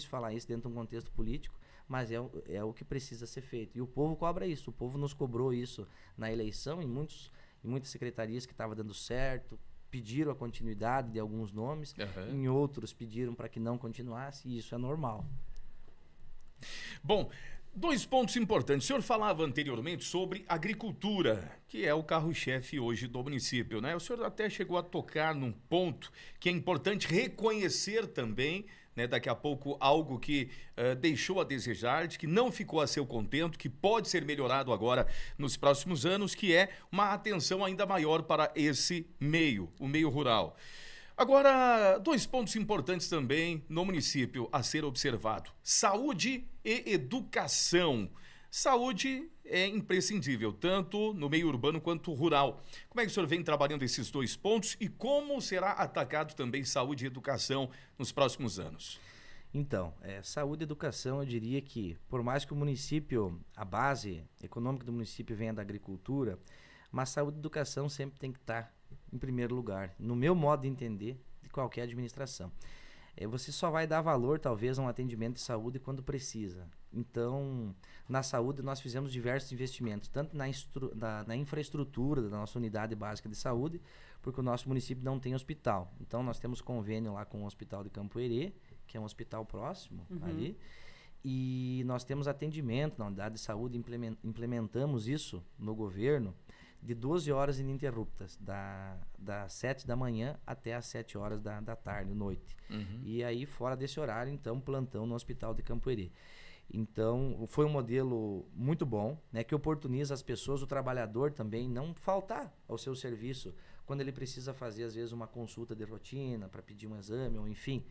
falar isso dentro de um contexto político, mas é o que precisa ser feito. E o povo cobra isso, o povo nos cobrou isso na eleição, em muitas secretarias que estava dando certo, pediram a continuidade de alguns nomes, em outros pediram para que não continuasse, e isso é normal. Bom, 2 pontos importantes. O senhor falava anteriormente sobre agricultura, que é o carro-chefe hoje do município, né? O senhor até chegou a tocar num ponto que é importante reconhecer também, né, daqui a pouco algo que deixou a desejar, de que não ficou a seu contento, que pode ser melhorado agora nos próximos anos, que é uma atenção ainda maior para esse meio, o meio rural. Agora, 2 pontos importantes também no município a ser observado: saúde e educação. Saúde é imprescindível, tanto no meio urbano quanto rural. Como é que o senhor vem trabalhando esses 2 pontos e como será atacado também saúde e educação nos próximos anos? Então, saúde e educação, eu diria que, por mais que o município, a base econômica do município venha da agricultura, mas saúde e educação sempre tem que estar em primeiro lugar, no meu modo de entender, de qualquer administração. Você só vai dar valor, talvez, a um atendimento de saúde quando precisa. Então, na saúde, nós fizemos diversos investimentos, tanto na infraestrutura da nossa unidade básica de saúde, porque o nosso município não tem hospital. Então, nós temos convênio lá com o Hospital de Campo Herê, que é um hospital próximo ali, e nós temos atendimento na unidade de saúde, implementamos isso no governo, de 12 horas ininterruptas, das 7 da manhã até as 7 horas da tarde, noite. E aí, fora desse horário, então, plantão no Hospital de Campo Herê. Então, foi um modelo muito bom, né, que oportuniza as pessoas, o trabalhador também, não faltar ao seu serviço quando ele precisa fazer, às vezes, uma consulta de rotina para pedir um exame, ou enfim.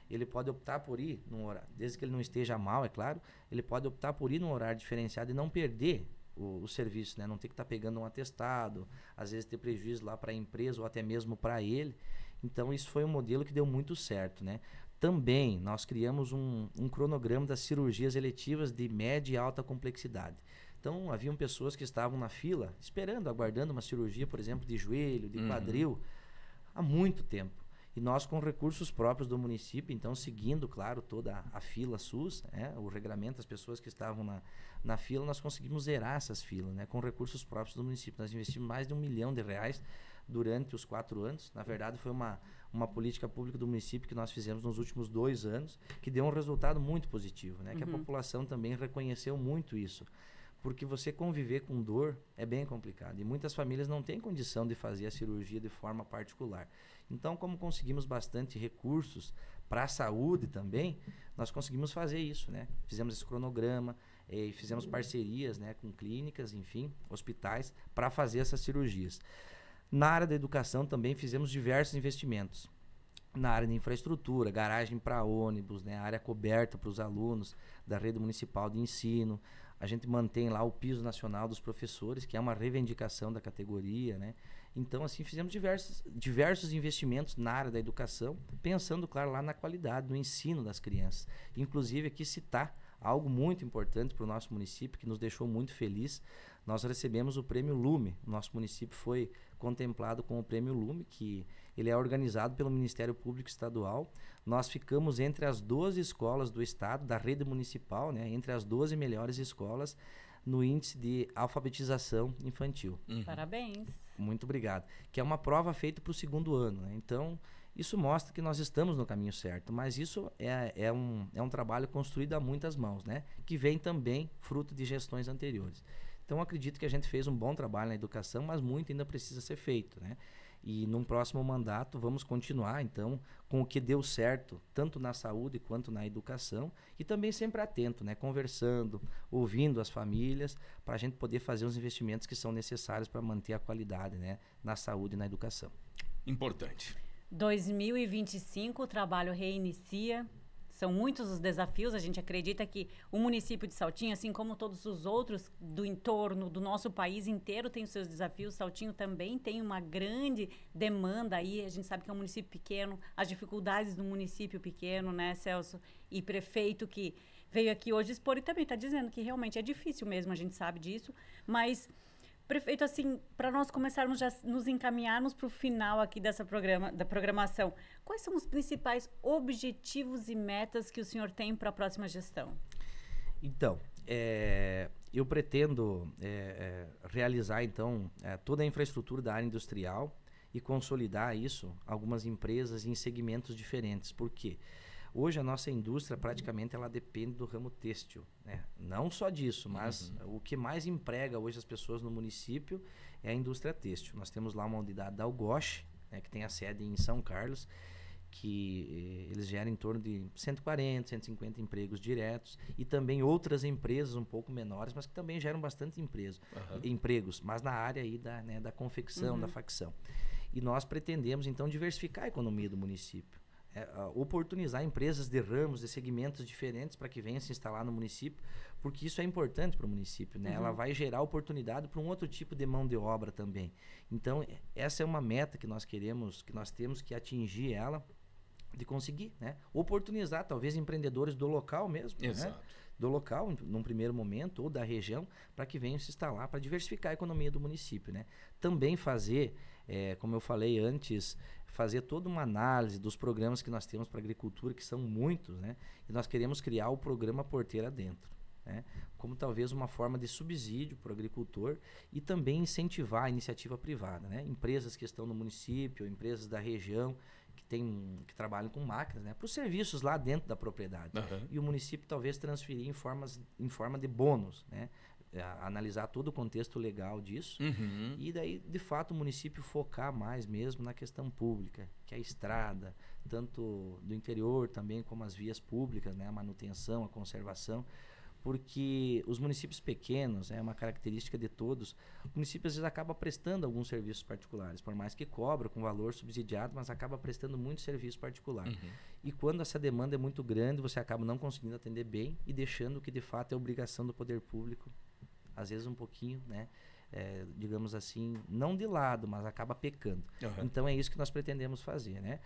Ele pode optar por ir num horário, desde que ele não esteja mal, é claro, ele pode optar por ir num horário diferenciado e não perder o serviço, né? Não ter que estar pegando um atestado, às vezes ter prejuízo lá para a empresa ou até mesmo para ele. Então, isso foi um modelo que deu muito certo, né? Também, nós criamos um cronograma das cirurgias eletivas de média e alta complexidade. Então, haviam pessoas que estavam na fila, esperando, aguardando uma cirurgia, por exemplo, de joelho, de quadril, há muito tempo. E nós, com recursos próprios do município, então, seguindo, claro, toda a fila SUS, o regulamento, as pessoas que estavam na fila, nós conseguimos zerar essas filas, né, com recursos próprios do município. Nós investimos mais de R$1 milhão durante os 4 anos. Na verdade, foi uma política pública do município que nós fizemos nos últimos 2 anos, que deu um resultado muito positivo, né, que a população também reconheceu muito isso. Porque você conviver com dor é bem complicado. E muitas famílias não têm condição de fazer a cirurgia de forma particular. Então, como conseguimos bastante recursos para a saúde também, nós conseguimos fazer isso, né? Fizemos esse cronograma, fizemos parcerias, né, com clínicas, enfim, hospitais, para fazer essas cirurgias. Na área da educação também fizemos diversos investimentos. Na área de infraestrutura, garagem para ônibus, né, área coberta para os alunos da rede municipal de ensino. A gente mantém lá o piso nacional dos professores, que é uma reivindicação da categoria, né? Então, assim, fizemos diversos investimentos na área da educação, pensando, claro, lá na qualidade do ensino das crianças. Inclusive, aqui citar algo muito importante para o nosso município, que nos deixou muito feliz. Nós recebemos o Prêmio Lume. O nosso município foi contemplado com o Prêmio Lume, que ele é organizado pelo Ministério Público Estadual. Nós ficamos entre as 12 escolas do estado, da rede municipal, né, entre as 12 melhores escolas no índice de alfabetização infantil. Parabéns. Muito obrigado. Que é uma prova feita para o 2º ano, né? Então, isso mostra que nós estamos no caminho certo, mas isso é um trabalho construído a muitas mãos, né? Que vem também fruto de gestões anteriores. Então, acredito que a gente fez um bom trabalho na educação, mas muito ainda precisa ser feito, né? E num próximo mandato vamos continuar, então, com o que deu certo, tanto na saúde quanto na educação, e também sempre atento, né? Conversando, ouvindo as famílias, para a gente poder fazer os investimentos que são necessários para manter a qualidade, né, na saúde e na educação. Importante. 2025, o trabalho reinicia. São muitos os desafios. A gente acredita que o município de Saltinho, assim como todos os outros do entorno do nosso país inteiro, tem os seus desafios. Saltinho também tem uma grande demanda aí. A gente sabe que é um município pequeno, as dificuldades do município pequeno, né, Celso? E prefeito que veio aqui hoje expor e também está dizendo que realmente é difícil mesmo, a gente sabe disso. Mas, prefeito, assim, para nós começarmos já nos encaminharmos para o final aqui da programação, quais são os principais objetivos e metas que o senhor tem para a próxima gestão? Então, eu pretendo realizar, então, toda a infraestrutura da área industrial e consolidar isso, algumas empresas em segmentos diferentes. Por quê? Hoje a nossa indústria praticamente ela depende do ramo têxtil, né? Não só disso, mas o que mais emprega hoje as pessoas no município é a indústria têxtil. Nós temos lá uma unidade da Algoche, né, que tem a sede em São Carlos, que eles geram em torno de 140, 150 empregos diretos, e também outras empresas um pouco menores, mas que também geram bastante empregos, mas na área aí da confecção, da facção. E nós pretendemos então diversificar a economia do município. Oportunizar empresas de ramos, de segmentos diferentes para que venham se instalar no município, porque isso é importante para o município, né? Ela vai gerar oportunidade para um outro tipo de mão de obra também. Então, essa é uma meta que nós queremos, que nós temos que atingir ela, de conseguir, né? Oportunizar talvez empreendedores do local mesmo, Exato. né? Do local, num primeiro momento, ou da região, para que venham se instalar, para diversificar a economia do município, né? Também fazer como eu falei antes, fazer toda uma análise dos programas que nós temos para agricultura, que são muitos, né? E nós queremos criar o programa Porteira Dentro, né? Como talvez uma forma de subsídio para o agricultor e também incentivar a iniciativa privada, né? Empresas que estão no município, empresas da região que trabalham com máquinas, né? Para os serviços lá dentro da propriedade. E o município talvez transferir em forma de bônus, né? Analisar todo o contexto legal disso e daí, de fato, o município focar mais mesmo na questão pública, que é a estrada, tanto do interior também como as vias públicas, né? A manutenção, a conservação, porque os municípios pequenos, é uma característica de todos, o município às vezes acaba prestando alguns serviços particulares, por mais que cobra com valor subsidiado, mas acaba prestando muito serviço particular. E quando essa demanda é muito grande, você acaba não conseguindo atender bem e deixando o que de fato é obrigação do poder público, às vezes um pouquinho, né, digamos assim, não de lado, mas acaba pecando. Então é isso que nós pretendemos fazer, né?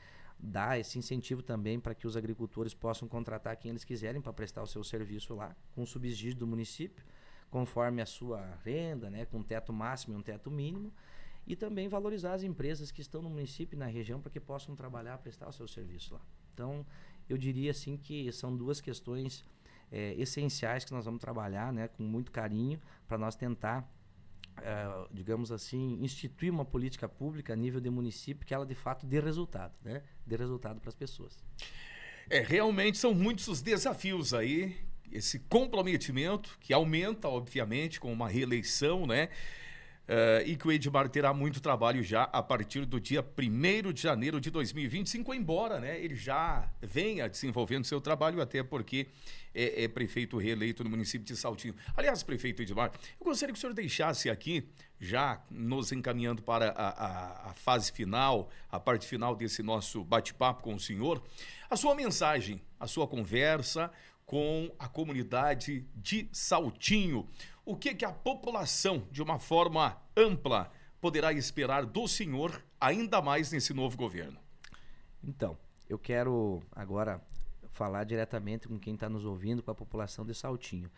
Dar esse incentivo também para que os agricultores possam contratar quem eles quiserem para prestar o seu serviço lá, com subsídio do município, conforme a sua renda, né, com um teto máximo e um teto mínimo, e também valorizar as empresas que estão no município e na região para que possam trabalhar, prestar o seu serviço lá. Então, eu diria assim que são duas questões essenciais que nós vamos trabalhar, né, com muito carinho, para nós tentar, digamos assim, instituir uma política pública a nível de município que ela de fato dê resultado, né? Dê resultado para as pessoas. Realmente são muitos os desafios aí, esse comprometimento que aumenta, obviamente, com uma reeleição, né? E que o Edmar terá muito trabalho já a partir do dia 1º de janeiro de 2025, embora, né, ele já venha desenvolvendo seu trabalho, até porque é prefeito reeleito no município de Saltinho. Aliás, prefeito Edmar, eu gostaria que o senhor deixasse aqui, já nos encaminhando para a fase final, a parte final desse nosso bate-papo com o senhor, a sua mensagem, a sua conversa com a comunidade de Saltinho. O que a população, de uma forma ampla, poderá esperar do senhor, ainda mais nesse novo governo? Então, eu quero agora falar diretamente com quem está nos ouvindo, com a população de Saltinho,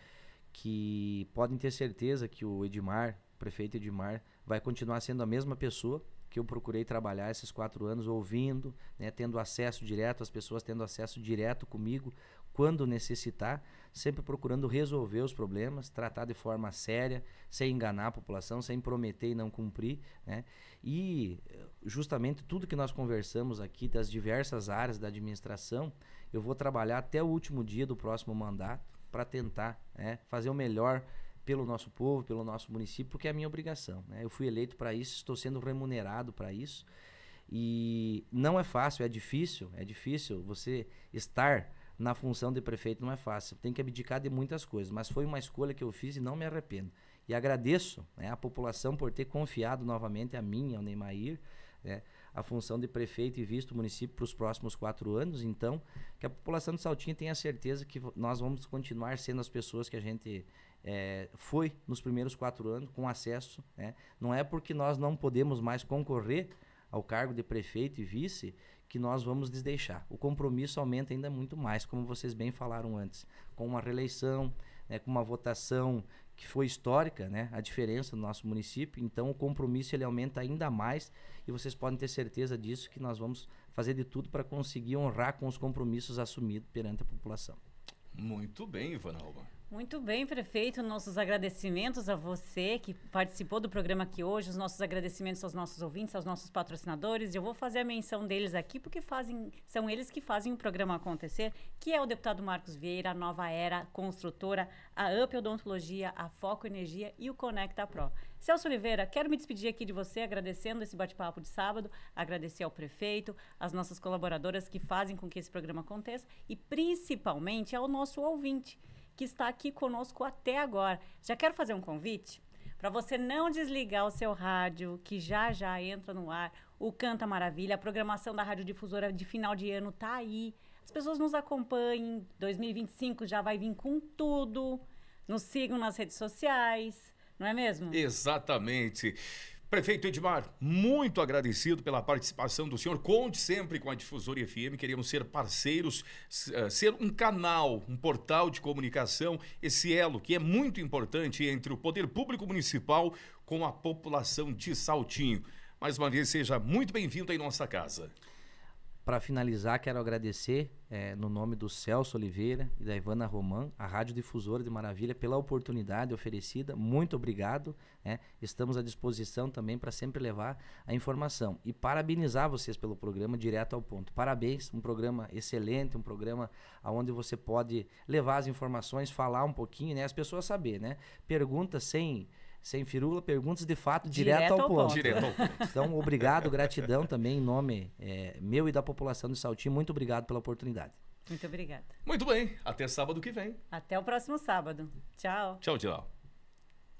que podem ter certeza que o Edmar, o prefeito Edmar, vai continuar sendo a mesma pessoa que eu procurei trabalhar esses 4 anos, ouvindo, né, tendo acesso direto, as pessoas tendo acesso direto comigo, quando necessitar, sempre procurando resolver os problemas, tratar de forma séria, sem enganar a população, sem prometer e não cumprir, né? E justamente tudo que nós conversamos aqui das diversas áreas da administração, eu vou trabalhar até o último dia do próximo mandato para tentar, né, fazer o melhor pelo nosso povo, pelo nosso município, porque é a minha obrigação, né? Eu fui eleito para isso, estou sendo remunerado para isso e não é fácil, é difícil você estar na função de prefeito, não é fácil, tem que abdicar de muitas coisas, mas foi uma escolha que eu fiz e não me arrependo. E agradeço, né, a população por ter confiado novamente a mim, ao Neymair, né, a função de prefeito e visto o município para os próximos 4 anos. Então, que a população de Saltinho tenha certeza que nós vamos continuar sendo as pessoas que a gente foi nos primeiros 4 anos, com acesso, né? Não é porque nós não podemos mais concorrer ao cargo de prefeito e vice que nós vamos desdeixar. O compromisso aumenta ainda muito mais, como vocês bem falaram antes, com uma reeleição, né, com uma votação que foi histórica, né, a diferença no nosso município. Então o compromisso ele aumenta ainda mais e vocês podem ter certeza disso, que nós vamos fazer de tudo para conseguir honrar com os compromissos assumidos perante a população. Muito bem, Ivana Alba. Muito bem, prefeito. Nossos agradecimentos a você que participou do programa aqui hoje, os nossos agradecimentos aos nossos ouvintes, aos nossos patrocinadores. Eu vou fazer a menção deles aqui porque são eles que fazem o programa acontecer, que é o deputado Marcos Vieira, a Nova Era Construtora, a UP Odontologia, a Foco Energia e o Conecta Pro. Celso Oliveira, quero me despedir aqui de você, agradecendo esse bate-papo de sábado, agradecer ao prefeito, às nossas colaboradoras que fazem com que esse programa aconteça e principalmente ao nosso ouvinte, que está aqui conosco até agora. Já quero fazer um convite para você não desligar o seu rádio, que já entra no ar o Canta Maravilha, a programação da Rádio Difusora de final de ano está aí. As pessoas nos acompanhem, 2025 já vai vir com tudo, nos sigam nas redes sociais, não é mesmo? Exatamente. Prefeito Edmar, muito agradecido pela participação do senhor. Conte sempre com a Difusora FM. Queremos ser parceiros, ser um canal, um portal de comunicação, esse elo que é muito importante entre o poder público municipal com a população de Saltinho. Mais uma vez, seja muito bem-vindo em nossa casa. Para finalizar, quero agradecer, no nome do Celso Oliveira e da Ivana Roman, a Rádio Difusora de Maravilha, pela oportunidade oferecida. Muito obrigado. Estamos à disposição também para sempre levar a informação. E parabenizar vocês pelo programa Direto ao Ponto. Parabéns, um programa excelente, um programa onde você pode levar as informações, falar um pouquinho, né? As pessoas saber, né? Perguntas sem firula, perguntas de fato direto ao ponto. Direto ao ponto. Então, obrigado, gratidão também em nome meu e da população de Saltinho. Muito obrigado pela oportunidade. Muito obrigada. Muito bem, até sábado que vem. Até o próximo sábado. Tchau. Tchau, tchau.